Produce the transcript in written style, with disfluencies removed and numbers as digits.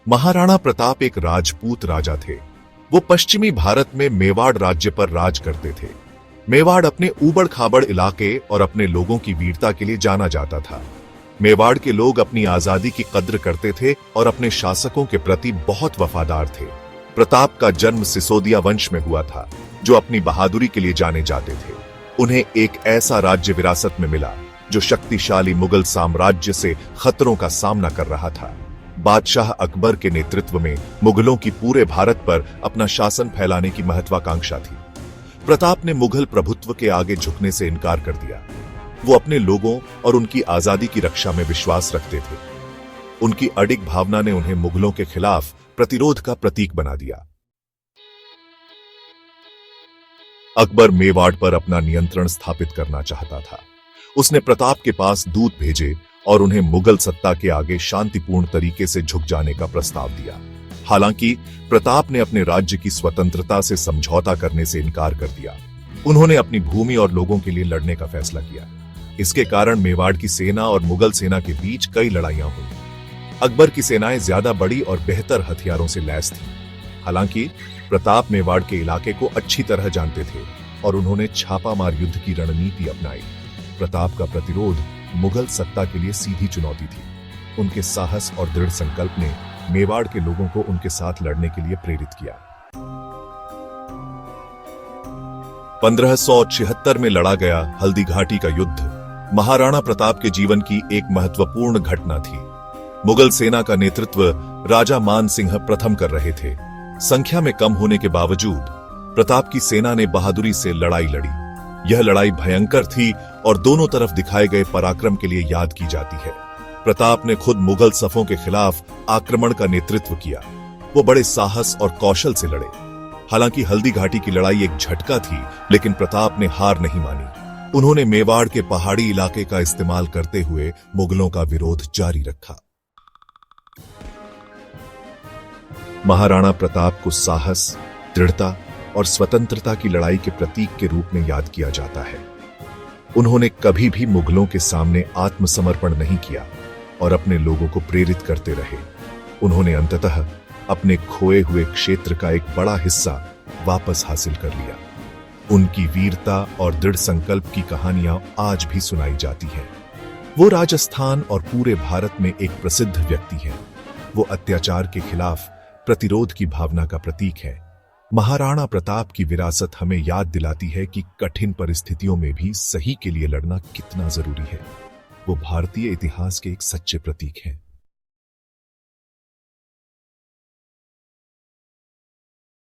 महाराणा प्रताप एक राजपूत राजा थे। वो पश्चिमी भारत में मेवाड़ राज्य पर राज करते थे। मेवाड़ अपने ऊबड़ खाबड़ इलाके और अपने लोगों की वीरता के लिए जाना जाता था। मेवाड़ के लोग अपनी आजादी की कद्र करते थे और अपने शासकों के प्रति बहुत वफादार थे। प्रताप का जन्म सिसोदिया वंश में हुआ था, जो अपनी बहादुरी के लिए जाने जाते थे। उन्हें एक ऐसा राज्य विरासत में मिला जो शक्तिशाली मुगल साम्राज्य से खतरों का सामना कर रहा था। बादशाह अकबर के नेतृत्व में मुगलों की पूरे भारत पर अपना शासन फैलाने की महत्वाकांक्षा थी। प्रताप ने मुगल प्रभुत्व के आगे झुकने से इनकार कर दिया। वो अपने लोगों और उनकी आजादी की रक्षा में विश्वास रखते थे। उनकी अडिग भावना ने उन्हें मुगलों के खिलाफ प्रतिरोध का प्रतीक बना दिया। अकबर मेवाड़ पर अपना नियंत्रण स्थापित करना चाहता था। उसने प्रताप के पास दूत भेजे और उन्हें मुगल सत्ता के आगे शांतिपूर्ण तरीके से झुक जाने का प्रस्ताव दिया। हालांकि प्रताप ने अपने राज्य की स्वतंत्रता से समझौता करने से इनकार कर दिया। उन्होंने अपनी भूमि और लोगों के लिए लड़ने का फैसला किया। इसके कारण मेवाड़ की सेना और मुगल सेना के बीच कई लड़ाइयां हुई। अकबर की सेनाएं ज्यादा बड़ी और बेहतर हथियारों से लैस थीं। हालांकि प्रताप मेवाड़ के इलाके को अच्छी तरह जानते थे और उन्होंने छापामार युद्ध की रणनीति अपनाई। प्रताप का प्रतिरोध मुगल सत्ता के लिए सीधी चुनौती थी। उनके साहस और दृढ़ संकल्प ने मेवाड़ के लोगों को उनके साथ लड़ने के लिए प्रेरित किया। 1576 में लड़ा गया हल्दी घाटी का युद्ध महाराणा प्रताप के जीवन की एक महत्वपूर्ण घटना थी। मुगल सेना का नेतृत्व राजा मान सिंह प्रथम कर रहे थे। संख्या में कम होने के बावजूद प्रताप की सेना ने बहादुरी से लड़ाई लड़ी। यह लड़ाई भयंकर थी और दोनों तरफ दिखाए गए पराक्रम के लिए याद की जाती है। प्रताप ने खुद मुगल सफों के खिलाफ आक्रमण का नेतृत्व किया। वो बड़े साहस और कौशल से लड़े। हालांकि हल्दी घाटी की लड़ाई एक झटका थी, लेकिन प्रताप ने हार नहीं मानी। उन्होंने मेवाड़ के पहाड़ी इलाके का इस्तेमाल करते हुए मुगलों का विरोध जारी रखा। महाराणा प्रताप को साहस, दृढ़ता और स्वतंत्रता की लड़ाई के प्रतीक के रूप में याद किया जाता है। उन्होंने कभी भी मुगलों के सामने आत्मसमर्पण नहीं किया और अपने लोगों को प्रेरित करते रहे। उन्होंने अंततः अपने खोए हुए क्षेत्र का एक बड़ा हिस्सा वापस हासिल कर लिया। उनकी वीरता और दृढ़ संकल्प की कहानियां आज भी सुनाई जाती हैं। वो राजस्थान और पूरे भारत में एक प्रसिद्ध व्यक्ति हैं। वो अत्याचार के खिलाफ प्रतिरोध की भावना का प्रतीक है। महाराणा प्रताप की विरासत हमें याद दिलाती है कि कठिन परिस्थितियों में भी सही के लिए लड़ना कितना जरूरी है। वो भारतीय इतिहास के एक सच्चे प्रतीक हैं।